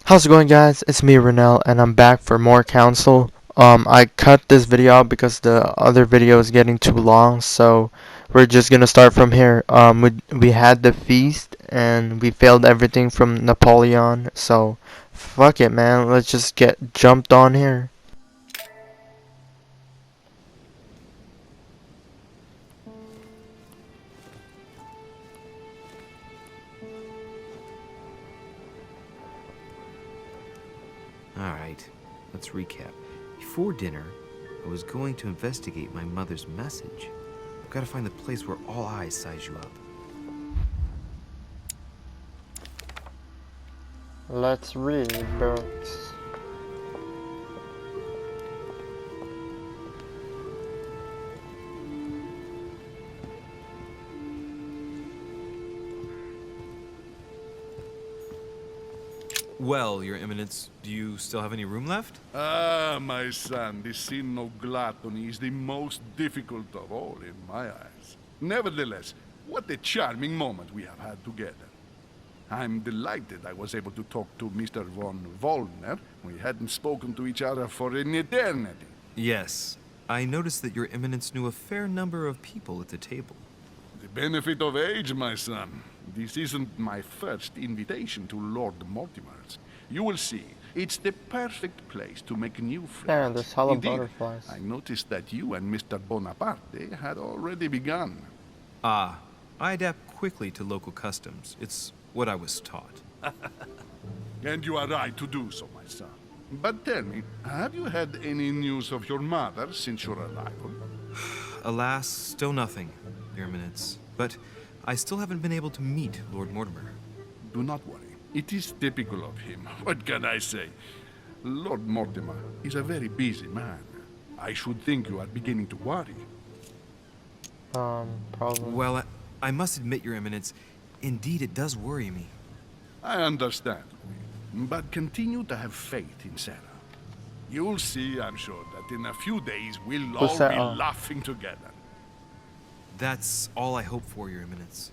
How's it going, guys? It's me, Renell, and I'm back for more counsel. I cut this video out because the other video is getting too long, so we're just gonna start from here. We had the feast, and we failed everything from Napoleon, so fuck it, man. Let's just get jumped on here. Alright, let's recap. Before dinner, I was going to investigate my mother's message. I've got to find the place where all eyes size you up. Let's read books. Well, Your Eminence, do you still have any room left? Ah, my son, the sin of gluttony is the most difficult of all in my eyes. Nevertheless, what a charming moment we have had together. I'm delighted I was able to talk to Mr. von Wollner. We hadn't spoken to each other for an eternity. Yes. I noticed that Your Eminence knew a fair number of people at the table. The benefit of age, my son. This isn't my first invitation to Lord Mortimer's. You will see, it's the perfect place to make new friends. There, there's hella Indeed, butterflies. I noticed that you and Mr. Bonaparte had already begun. Ah, I adapt quickly to local customs. It's what I was taught. And you are right to do so, my son. But tell me, have you had any news of your mother since your arrival? Alas, still nothing, Your Eminence. But I still haven't been able to meet Lord Mortimer. Do not worry. It is typical of him. What can I say? Lord Mortimer is a very busy man. I should think you are beginning to worry. Probably. Well, I must admit, Your Eminence, indeed it does worry me. I understand, but continue to have faith in Sarah. You'll see, I'm sure, that in a few days we'll all Who's that? be Oh. laughing together. That's all I hope for, Your Eminence.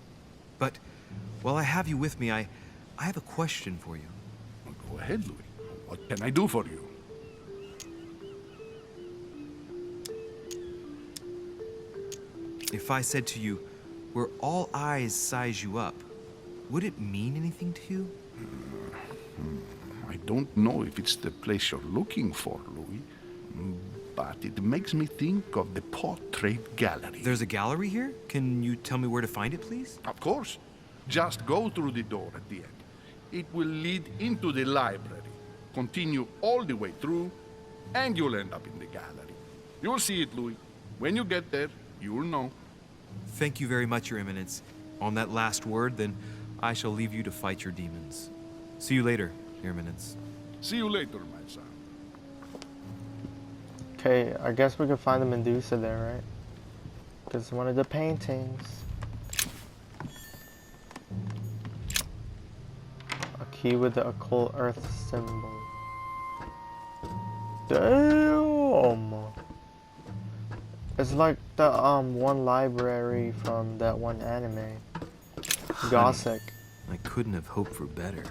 But while I have you with me, I have a question for you. Well, go ahead, Louis. What can I do for you? If I said to you, where all eyes size you up, would it mean anything to you? I don't know if it's the place you're looking for, Louis, but it makes me think of the portrait gallery. There's a gallery here? Can you tell me where to find it, please? Of course. Just go through the door at the end. It will lead into the library. Continue all the way through, and you'll end up in the gallery. You'll see it, Louis. When you get there, you'll know. Thank you very much, Your Eminence. On that last word, then, I shall leave you to fight your demons. See you later, Your Eminence. See you later, my son. Okay, I guess we can find the Medusa there, right? Because one of the paintings. A key with the occult earth symbol. Damn! It's like the one library from that one anime. Gothic. I couldn't have hoped for better.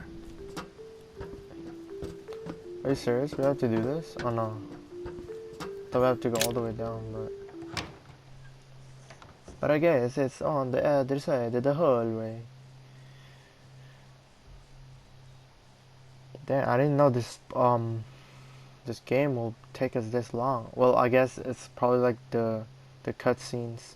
Are you serious? We have to do this? Oh no. Thought we have to go all the way down, but I guess it's on the other side of the hallway. Damn, I didn't know this game will take us this long. Well, I guess it's probably like the cutscenes.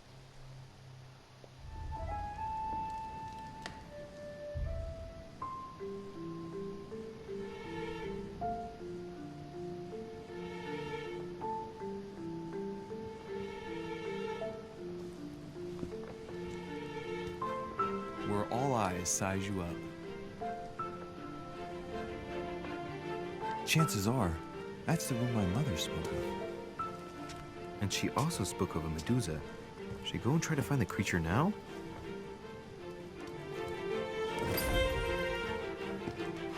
Where all eyes size you up. Chances are, that's the room my mother spoke of. And she also spoke of a Medusa. Should I go and try to find the creature now?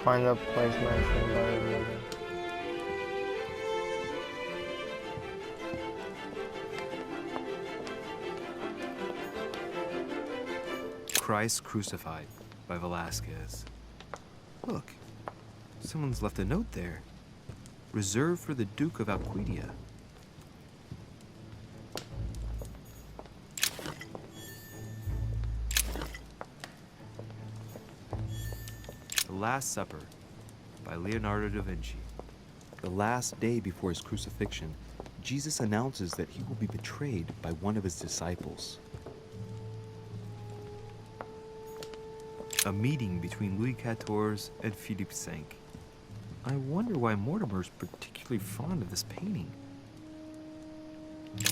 Find a place mentioned by the mother. Christ Crucified by Velasquez. Look, Someone's left a note there. Reserved for the Duke of Alquidia. The Last Supper by Leonardo da Vinci. The last day before his crucifixion, Jesus announces that he will be betrayed by one of his disciples. A meeting between Louis XIV and Philippe V. I wonder why Mortimer's particularly fond of this painting.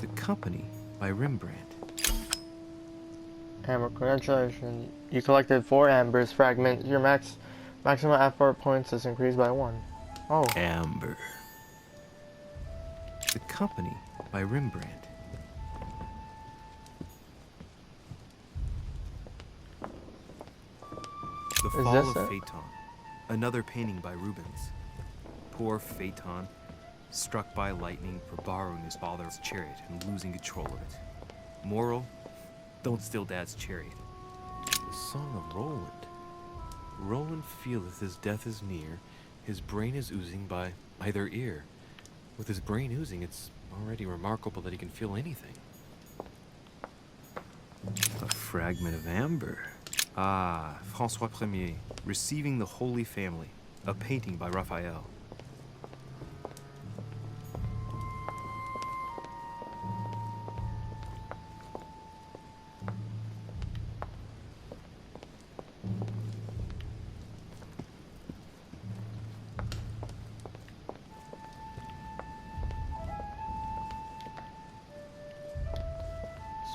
The Company by Rembrandt. Amber, congratulations. You collected 4 ambers fragments. Your maximum effort points is increased by 1. Oh. Amber. The Company by Rembrandt. The Is Fall this of it? Phaeton. Another painting by Rubens. Poor Phaeton, struck by lightning for borrowing his father's chariot and losing control of it. Moral, don't steal Dad's chariot. The Song of Roland. Roland feeleth his death is near, his brain is oozing by either ear. With his brain oozing, it's already remarkable that he can feel anything. A fragment of amber. Ah, François Ier, Receiving the Holy Family, a painting by Raphael.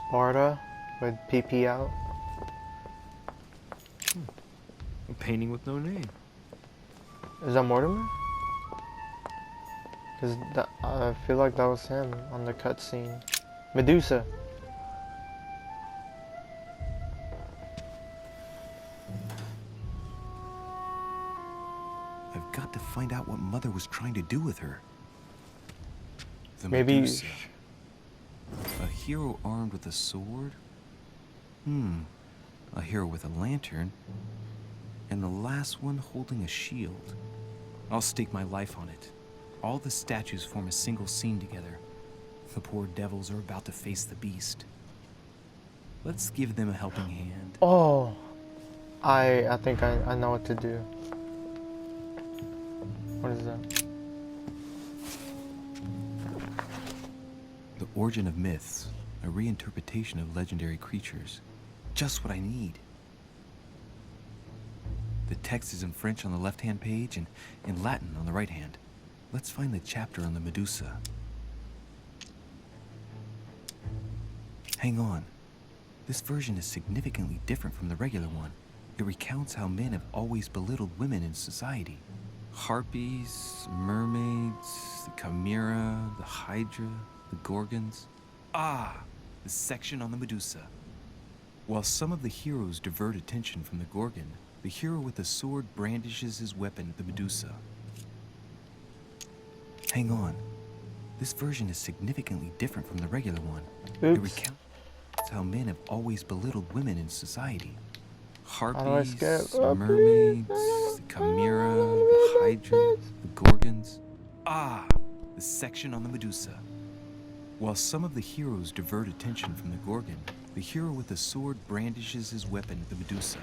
Sparta with PP out. A painting with no name. Is that Mortimer? Because I feel like that was him on the cutscene. Medusa. I've got to find out what Mother was trying to do with her. The Maybe. Medusa. A hero armed with a sword? A hero with a lantern? And the last one holding a shield. I'll stake my life on it. All the statues form a single scene together. The poor devils are about to face the beast. Let's give them a helping hand. Oh, I think I know what to do. What is that? The Origin of Myths, a reinterpretation of legendary creatures. Just what I need. The text is in French on the left-hand page and in Latin on the right hand. Let's find the chapter on the Medusa. Hang on. This version is significantly different from the regular one. It recounts how men have always belittled women in society. Harpies, mermaids, the chimera, the hydra, the gorgons. Ah, the section on the Medusa. While some of the heroes divert attention from the gorgon, the hero with the sword brandishes his weapon at the Medusa. Hang on. This version is significantly different from the regular one. It Oops. recounts how men have always belittled women in society. How do I Harpies, skip? mermaids, the chimera, the hydra, the gorgons. Ah, the section on the Medusa. While some of the heroes divert attention from the gorgon, the hero with the sword brandishes his weapon at the Medusa.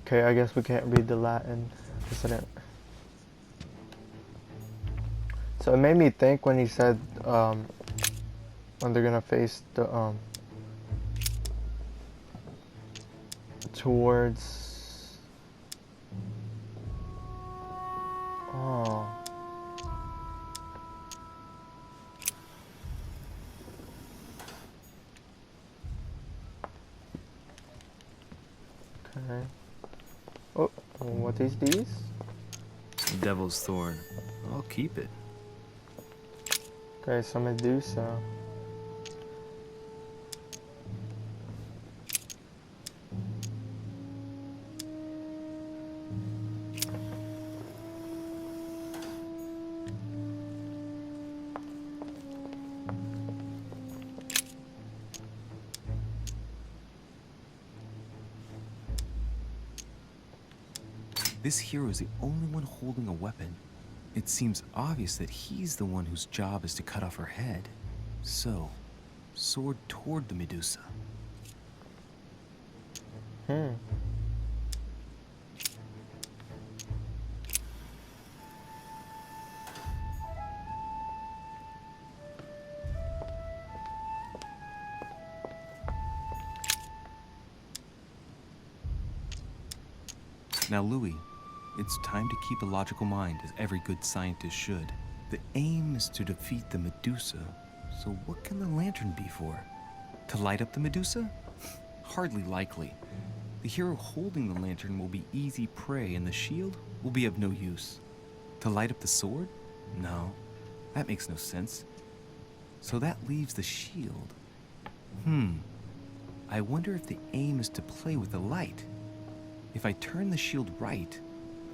Okay, I guess we can't read the Latin. So it made me think when he said when they're gonna face the towards okay. Oh, what is these? Devil's Thorn. I'll keep it. Okay, so Medusa. This hero is the only one holding a weapon. It seems obvious that he's the one whose job is to cut off her head. So, sword toward the Medusa. Hmm. Now, Louis, it's time to keep a logical mind, as every good scientist should. The aim is to defeat the Medusa, so what can the lantern be for? To light up the Medusa? Hardly likely. The hero holding the lantern will be easy prey, and the shield will be of no use. To light up the sword? No, that makes no sense. So that leaves the shield. I wonder if the aim is to play with the light. If I turn the shield right,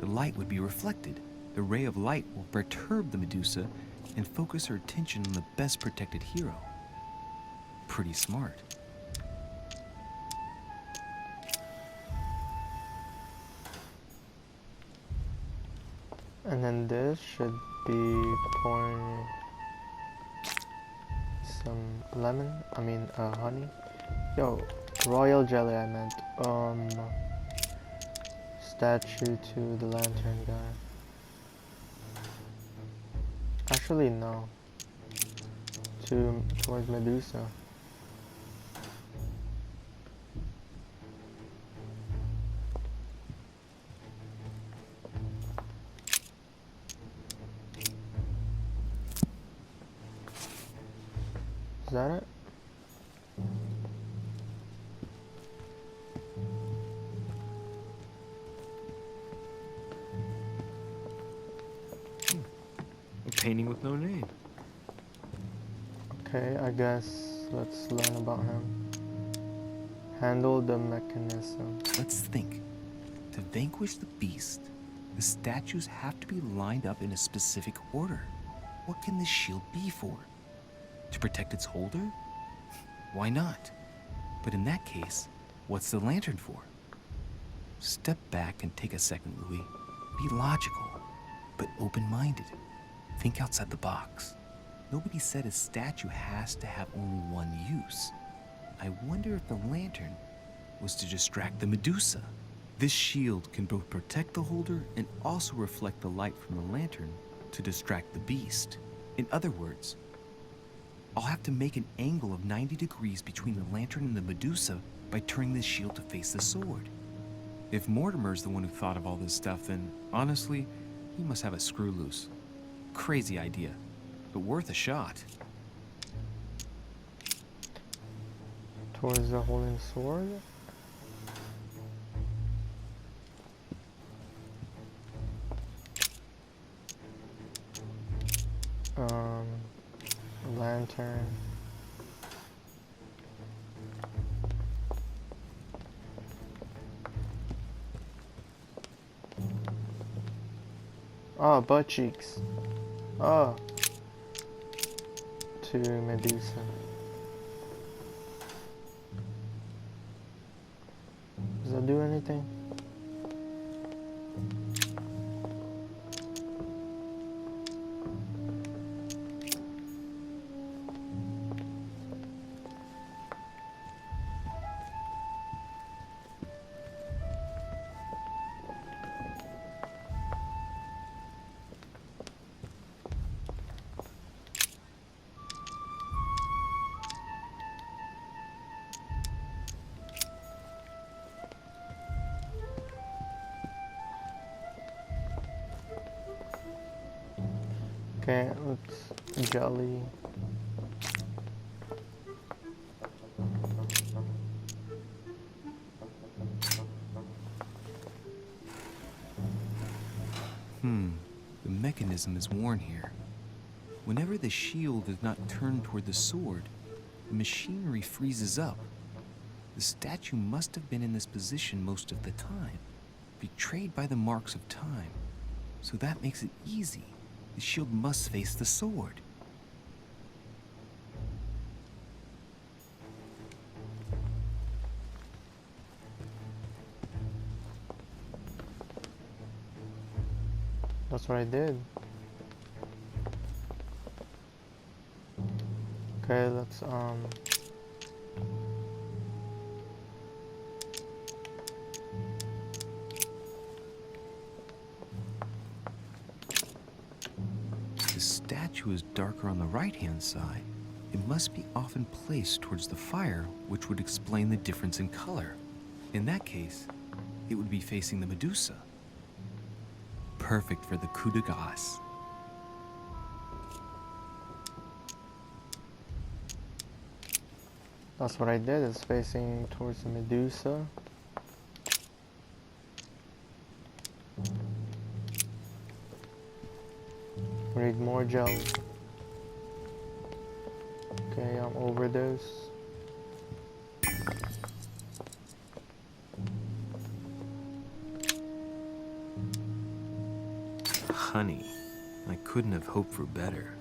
the light would be reflected. The ray of light will perturb the Medusa and focus her attention on the best protected hero. Pretty smart. And then this should be pouring some honey. Yo, royal jelly I meant. Statue to the lantern guy. Actually, no. Towards Medusa. Is that it? A painting with no name. Okay, I guess let's learn about him. Handle the mechanism. Let's think. To vanquish the beast, the statues have to be lined up in a specific order. What can this shield be for? To protect its holder? Why not? But in that case, what's the lantern for? Step back and take a second, Louis. Be logical, but open-minded. Think outside the box. Nobody said a statue has to have only one use. I wonder if the lantern was to distract the Medusa. This shield can both protect the holder and also reflect the light from the lantern to distract the beast. In other words, I'll have to make an angle of 90 degrees between the lantern and the Medusa by turning this shield to face the sword. If Mortimer's the one who thought of all this stuff, then honestly, he must have a screw loose. Crazy idea, but worth a shot. Towards the holding sword? Lantern. Oh, butt cheeks. Oh. To Medusa. Does that do anything? Okay, let's jelly. The mechanism is worn here. Whenever the shield is not turned toward the sword, the machinery freezes up. The statue must have been in this position most of the time, betrayed by the marks of time. So that makes it easy. The shield must face the sword. That's what I did. Okay, let's The statue is darker on the right-hand side. It must be often placed towards the fire, which would explain the difference in color. In that case, it would be facing the Medusa. Perfect for the coup de grace. that's what I did. It's facing towards the Medusa. We need more jelly. Okay, I'm overdose. Honey, I couldn't have hoped for better.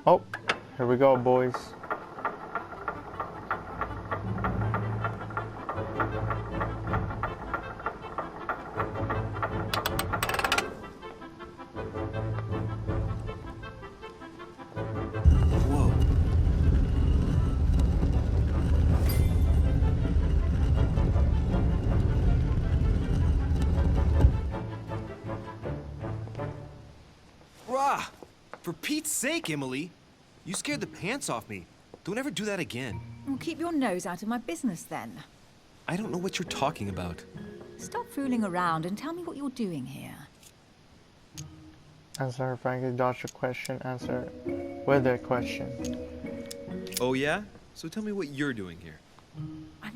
Oh, here we go, boys. Whoa. Rah! For Pete's sake, Emily! You scared the pants off me. Don't ever do that again. Well, keep your nose out of my business then. I don't know what you're talking about. Stop fooling around and tell me what you're doing here. Answer frankly, dodge a question. Answer with a question. Oh yeah? So tell me what you're doing here. I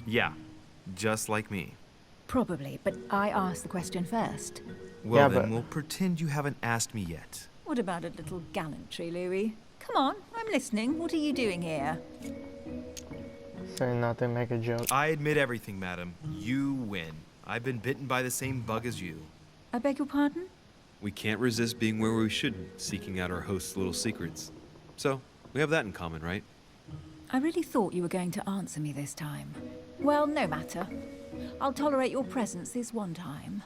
Yeah, just like me. probably, but I asked the question first. Well Yeah, then, but- we'll pretend you haven't asked me yet. What about a little gallantry, Louis? Come on, I'm listening. What are you doing here? Say nothing, make a joke. I admit everything, madam. You win. I've been bitten by the same bug as you. I beg your pardon? We can't resist being where we should, seeking out our host's little secrets. So, we have that in common, right? I really thought you were going to answer me this time. Well, no matter. I'll tolerate your presence this one time.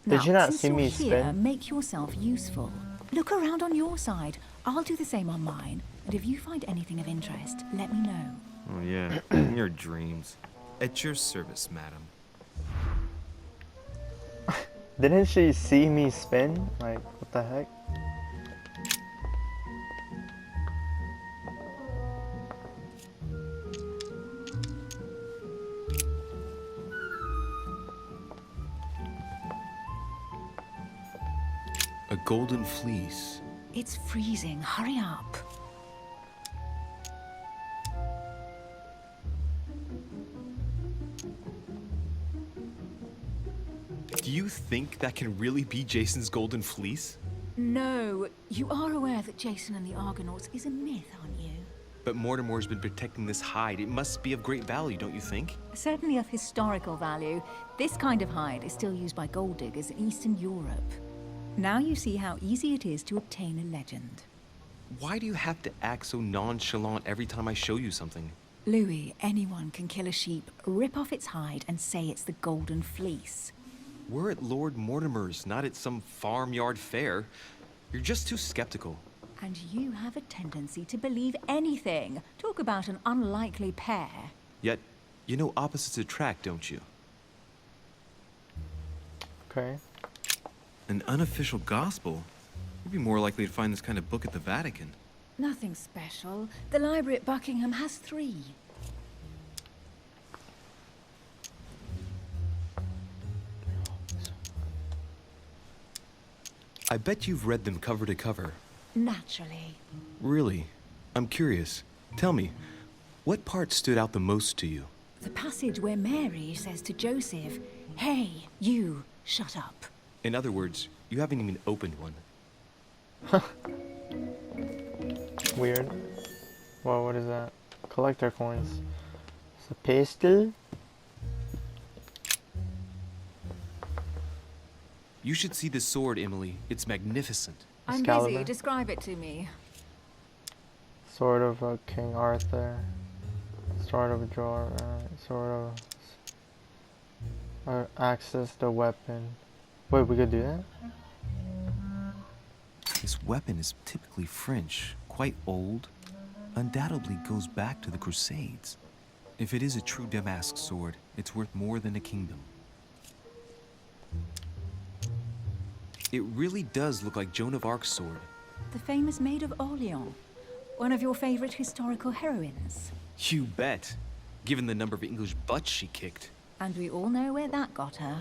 Did Now, you not since see you're me here, spin? make yourself useful. Look around on your side. I'll do the same on mine. And if you find anything of interest, let me know. Oh yeah, your dreams. At your service, madam. Didn't she see me spin? Like, what the heck? A golden fleece. It's freezing. Hurry up. Do you think that can really be Jason's golden fleece? No, you are aware that Jason and the Argonauts is a myth, aren't you? But Mortimer's been protecting this hide. It must be of great value, don't you think? Certainly of historical value. This kind of hide is still used by gold diggers in Eastern Europe. Now you see how easy it is to obtain a legend. Why do you have to act so nonchalant every time I show you something? Louis, anyone can kill a sheep, rip off its hide, and say it's the Golden Fleece. We're at Lord Mortimer's, not at some farmyard fair. You're just too skeptical. And you have a tendency to believe anything. Talk about an unlikely pair. Yet, you know opposites attract, don't you? Okay. An unofficial gospel? You'd be more likely to find this kind of book at the Vatican. Nothing special. The library at Buckingham has 3. I bet you've read them cover to cover. Naturally. Really? I'm curious. Tell me, what part stood out the most to you? The passage where Mary says to Joseph, "Hey, you, shut up." In other words, you haven't even opened one. Weird. Whoa, what is that? Collector coins. It's a pastel? You should see this sword, Emily. It's magnificent. I'm Excalibur. busy. Describe it to me. Sword of King Arthur. Sword of Drawer. Sword of access the weapon. Wait, we could do that? This weapon is typically French, quite old, undoubtedly goes back to the Crusades. If it is a true damask sword, it's worth more than a kingdom. It really does look like Joan of Arc's sword. The famous Maid of Orleans, one of your favorite historical heroines. You bet, given the number of English butts she kicked. And we all know where that got her.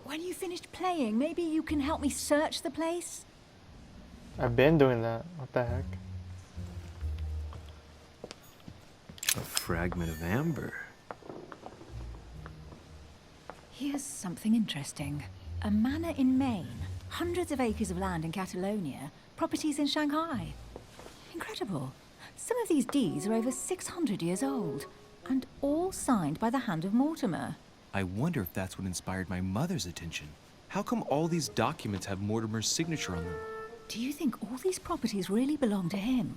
When you finished playing, maybe you can help me search the place? I've been doing that. What the heck? A fragment of amber. Here's something interesting. A manor in Maine, hundreds of acres of land in Catalonia, properties in Shanghai. Incredible. Some of these deeds are over 600 years old, and all signed by the hand of Mortimer. I wonder if that's what inspired my mother's attention. How come all these documents have Mortimer's signature on them? Do you think all these properties really belong to him?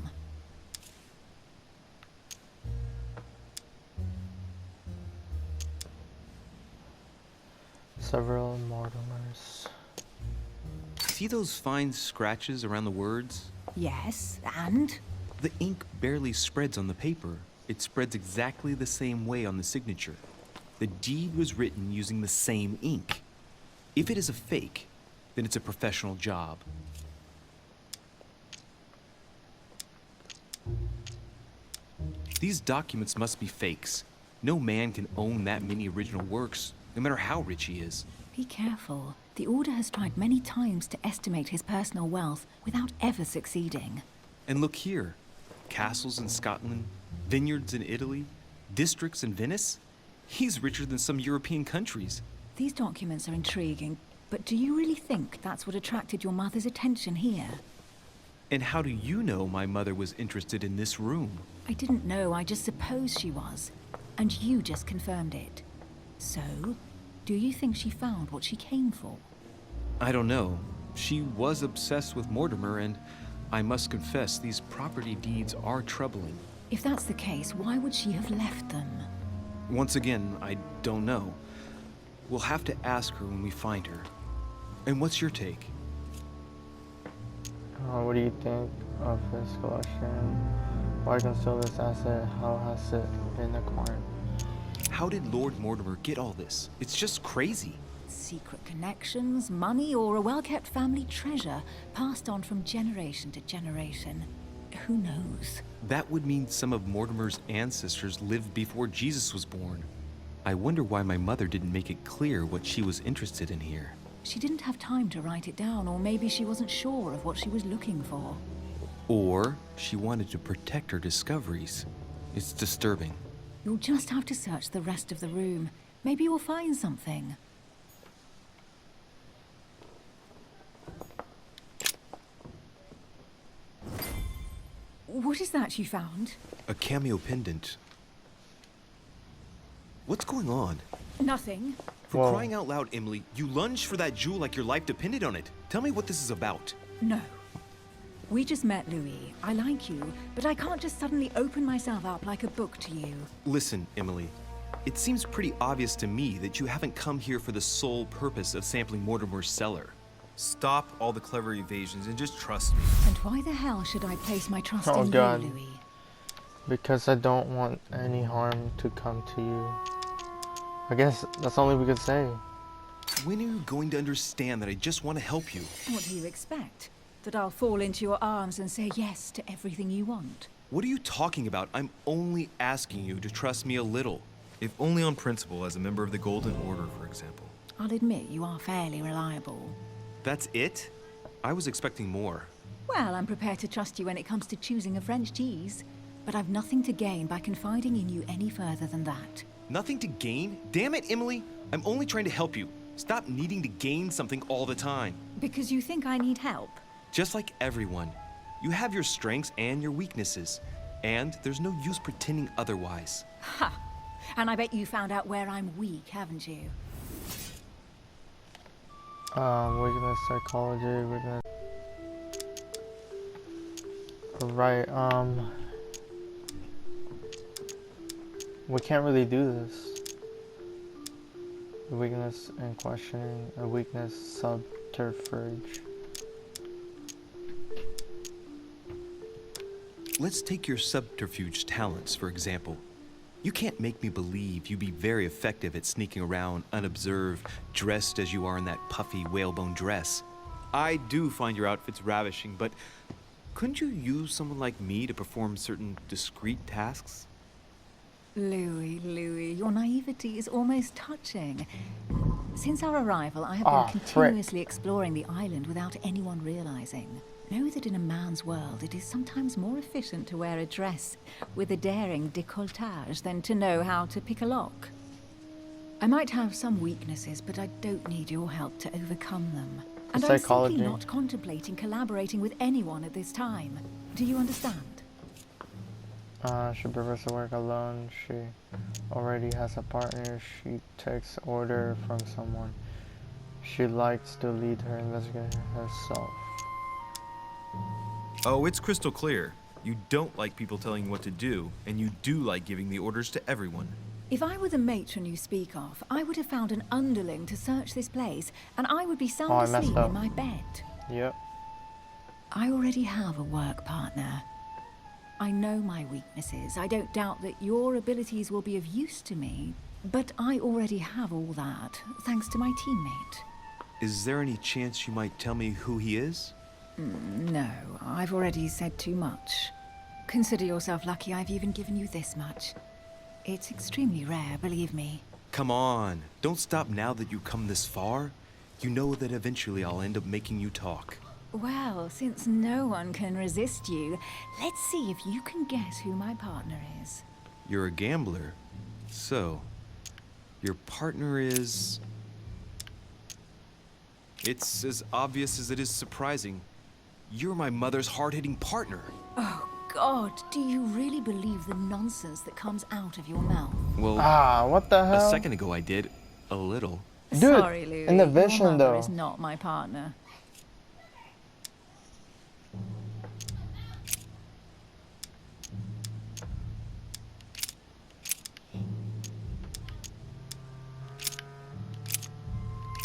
Several Mortimers. See those fine scratches around the words? Yes, and? The ink barely spreads on the paper. It spreads exactly the same way on the signature. The deed was written using the same ink. If it is a fake, then it's a professional job. These documents must be fakes. No man can own that many original works, no matter how rich he is. Be careful. The Order has tried many times to estimate his personal wealth without ever succeeding. And look here. Castles in Scotland, vineyards in Italy, districts in Venice. He's richer than some European countries. These documents are intriguing, but do you really think that's what attracted your mother's attention here? And how do you know my mother was interested in this room? I didn't know, I just supposed she was. And you just confirmed it. So, do you think she found what she came for? I don't know. She was obsessed with Mortimer, and I must confess these property deeds are troubling. If that's the case, why would she have left them? Once again, I don't know. We'll have to ask her when we find her. And what's your take? What do you think of this collection? Why conceal this asset? How has it been acquired? How did Lord Mortimer get all this? It's just crazy. Secret connections, money, or a well-kept family treasure passed on from generation to generation. Who knows? That would mean some of Mortimer's ancestors lived before Jesus was born. I wonder why my mother didn't make it clear what she was interested in here. She didn't have time to write it down, or maybe she wasn't sure of what she was looking for. Or she wanted to protect her discoveries. It's disturbing. You'll just have to search the rest of the room. Maybe you'll find something. What is that you found? A cameo pendant. What's going on? Nothing. For Whoa. crying out loud, Emily, you lunged for that jewel like your life depended on it. Tell me what this is about. No. We just met, Louis. I like you, but I can't just suddenly open myself up like a book to you. Listen, Emily. It seems pretty obvious to me that you haven't come here for the sole purpose of sampling Mortimer's cellar. Stop all the clever evasions and just trust me. And why the hell should I place my trust Oh, in God. you, Louis? Because I don't want any harm to come to you. I guess that's all we could say. When are you going to understand that I just want to help you? What do you expect? That I'll fall into your arms and say yes to everything you want? What are you talking about? I'm only asking you to trust me a little. If only on principle, as a member of the Golden Order, for example. I'll admit you are fairly reliable. That's it? I was expecting more. Well, I'm prepared to trust you when it comes to choosing a French cheese. But I've nothing to gain by confiding in you any further than that. Nothing to gain? Damn it, Emily! I'm only trying to help you. Stop needing to gain something all the time. Because you think I need help? Just like everyone. You have your strengths and your weaknesses. And there's no use pretending otherwise. Ha! And I bet you found out where I'm weak, haven't you? Weakness, psychology, weakness. Right, We can't really do this. Weakness and questioning. A weakness subterfuge. Let's take your subterfuge talents, for example. You can't make me believe you'd be very effective at sneaking around unobserved, dressed as you are in that puffy whalebone dress. I do find your outfits ravishing, but couldn't you use someone like me to perform certain discreet tasks? Louis, your naivety is almost touching. Since our arrival, I have Ah, been frick. continuously exploring the island without anyone realizing. Know that in a man's world, it is sometimes more efficient to wear a dress with a daring décolletage than to know how to pick a lock. I might have some weaknesses, but I don't need your help to overcome them. And I'm Psychology. simply not contemplating collaborating with anyone at this time. Do you understand? She prefers to work alone. She already has a partner. She takes order from someone. She likes to lead her investigation herself. Oh, it's crystal clear. You don't like people telling you what to do, and you do like giving the orders to everyone. If I were the matron you speak of, I would have found an underling to search this place, and I would be sound Oh, I messed asleep up. in my bed. Yep. I already have a work partner. I know my weaknesses. I don't doubt that your abilities will be of use to me, but I already have all that, thanks to my teammate. Is there any chance you might tell me who he is? No, I've already said too much. Consider yourself lucky I've even given you this much. It's extremely rare, believe me. Come on, don't stop now that you've come this far. You know that eventually I'll end up making you talk. Well, since no one can resist you, let's see if you can guess who my partner is. You're a gambler. So, your partner is... It's as obvious as it is surprising. You're my mother's hard-hitting partner. Oh, God, do you really believe the nonsense that comes out of your mouth? Well, What the a hell? second ago I did. A little. Dude, Sorry, Louis. in the your vision, mother though. is not my partner.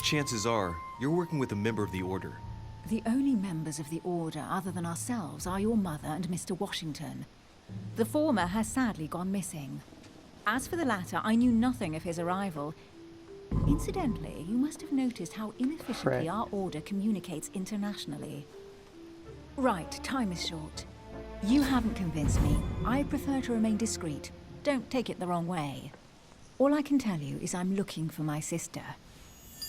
Chances are, you're working with a member of the Order. The only members of the Order other than ourselves are your mother and Mr. Washington. The former has sadly gone missing. As for the latter, I knew nothing of his arrival. Incidentally, you must have noticed how inefficiently Frick. our Order communicates internationally. Right, time is short. You haven't convinced me. I prefer to remain discreet. Don't take it the wrong way. All I can tell you is I'm looking for my sister.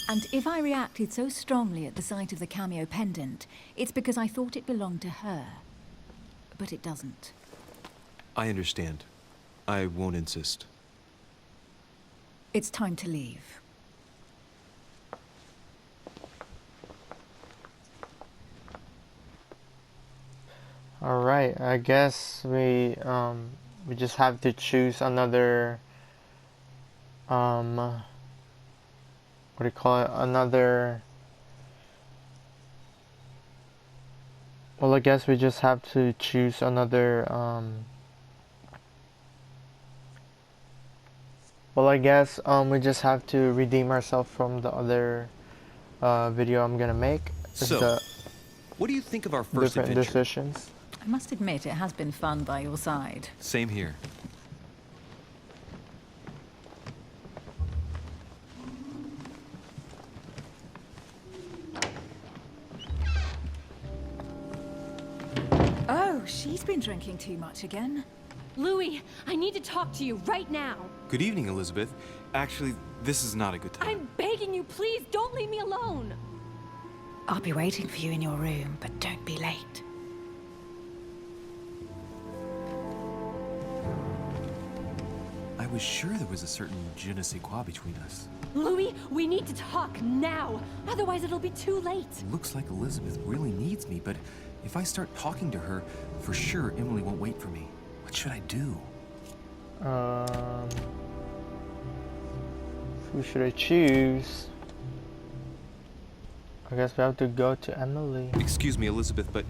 And if I reacted so strongly at the sight of the cameo pendant, it's because I thought it belonged to her. But it doesn't. I understand. I won't insist. It's time to leave. Alright, I guess we just have to choose another what do you call it? Well, I guess we just have to choose another well, I guess we just have to redeem ourselves from the other video I'm gonna make. It's So, the what do you think of our first different adventure? decisions. I must admit, it has been fun by your side. Same here. Oh, she's been drinking too much again. Louis, I need to talk to you right now. Good evening, Elizabeth. Actually, this is not a good time. I'm begging you, please don't leave me alone. I'll be waiting for you in your room, but don't be late. I was sure there was a certain je ne sais quoi between us. Louis, we need to talk now. Otherwise, it'll be too late. Looks like Elizabeth really needs me, but if I start talking to her, for sure Emily won't wait for me. What should I do? Who should I choose? I guess we have to go to Emily. Excuse me, Elizabeth, but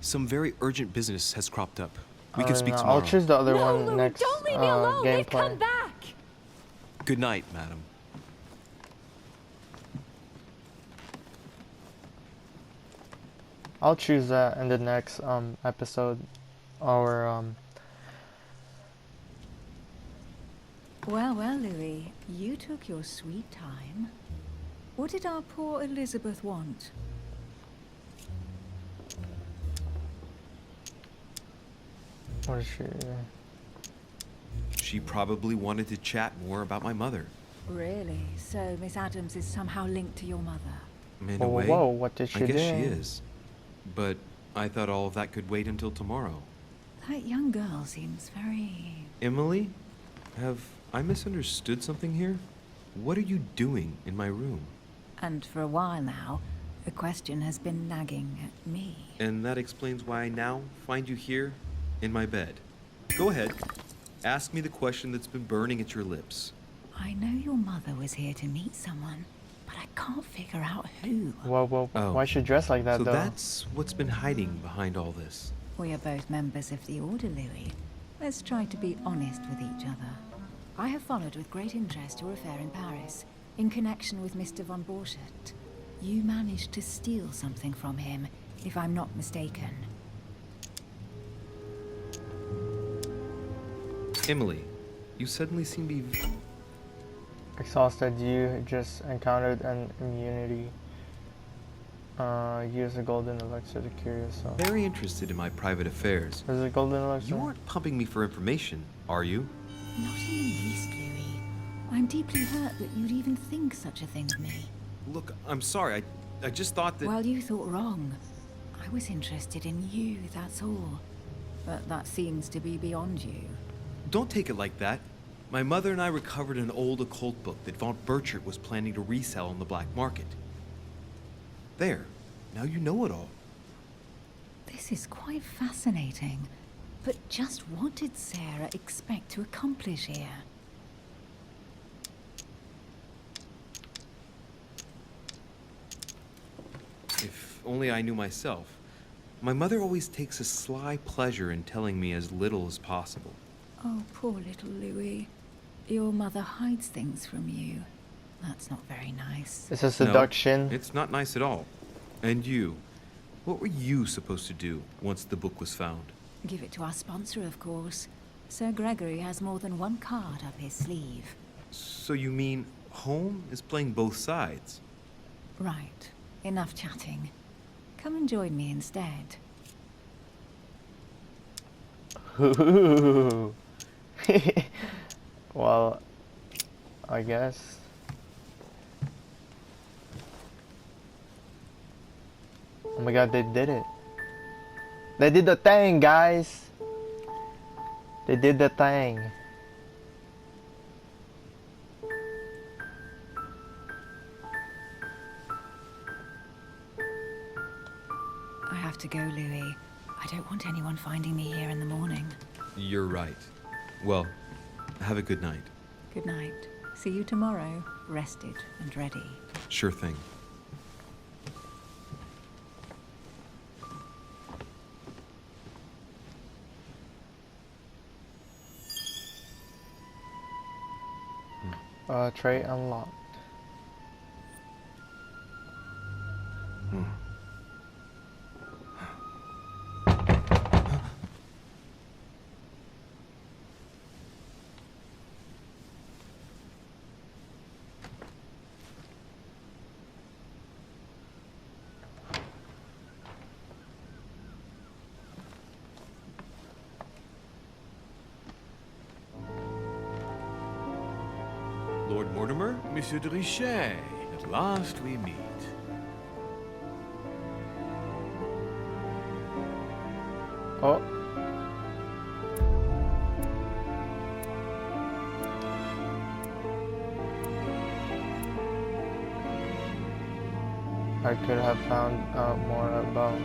some very urgent business has cropped up. We can speak No, tomorrow. I'll choose the other No, one Louis, next don't leave me alone. They've gameplay. come back. Good night, madam. I'll choose that in the next episode, or Well, well, Louis, you took your sweet time. What did our poor Elizabeth want? what is she? She probably wanted to chat more about my mother. Really? So Miss Adams is somehow linked to your mother? In Whoa, a whoa, way, whoa, what did she I guess do? she is. But I thought all of that could wait until tomorrow. That young girl seems very... Emily, have I misunderstood something here? What are you doing in my room? And for a while now, a question has been nagging at me. And that explains why I now find you here in my bed. Go ahead. Ask me the question that's been burning at your lips. I know your mother was here to meet someone, but I can't figure out who. Whoa, whoa, Oh. why is she dressed like that So though? that's what's been hiding behind all this. We are both members of the Order, Louis. Let's try to be honest with each other. I have followed with great interest your affair in Paris, in connection with Mr. von Borchardt. You managed to steal something from him, if I'm not mistaken. Emily, you suddenly seem to be... Exhausted, you just encountered an immunity. Use a golden elixir to cure yourself. very interested in my private affairs. Is it golden elixir? You aren't pumping me for information, are you? Not in the least, Louis. I'm deeply hurt that you'd even think such a thing of me. Look, I'm sorry. I just thought that... Well, you thought wrong. I was interested in you, that's all. But that seems to be beyond you. Don't take it like that. My mother and I recovered an old occult book that von Burchard was planning to resell on the black market. There. Now you know it all. This is quite fascinating. But just what did Sarah expect to accomplish here? If only I knew myself. My mother always takes a sly pleasure in telling me as little as possible. Oh, poor little Louis. Your mother hides things from you. That's not very nice. It's a seduction. No, it's not nice at all. And you? What were you supposed to do once the book was found? Give it to our sponsor, of course. Sir Gregory has more than one card up his sleeve. So you mean home is playing both sides? Right. Enough chatting. Come and join me instead. Well, I guess. Oh my god, they did it. They did the thing, guys. They did the thing. I have to go, Louis. I don't want anyone finding me here in the morning. You're right. Well, have a good night. Good night. See you tomorrow, rested and ready. Sure thing. Tray unlocked. Lord Mortimer? Monsieur de Richet, at last we meet. Oh. I could have found out more about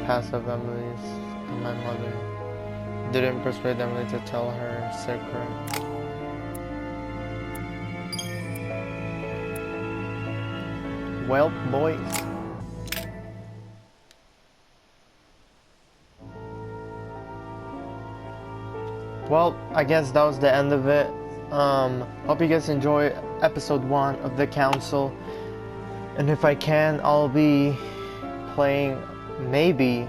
past of Emily's and my mother. Didn't persuade Emily to tell her secret. Well, boys. Well, I guess that was the end of it. Hope you guys enjoy episode 1 of the council, and if I can, I'll be playing, maybe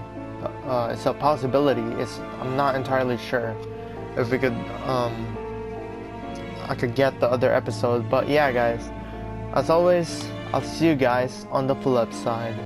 it's a possibility, I'm not entirely sure if we could I could get the other episode. But yeah guys, as always, I'll see you guys on the flip side.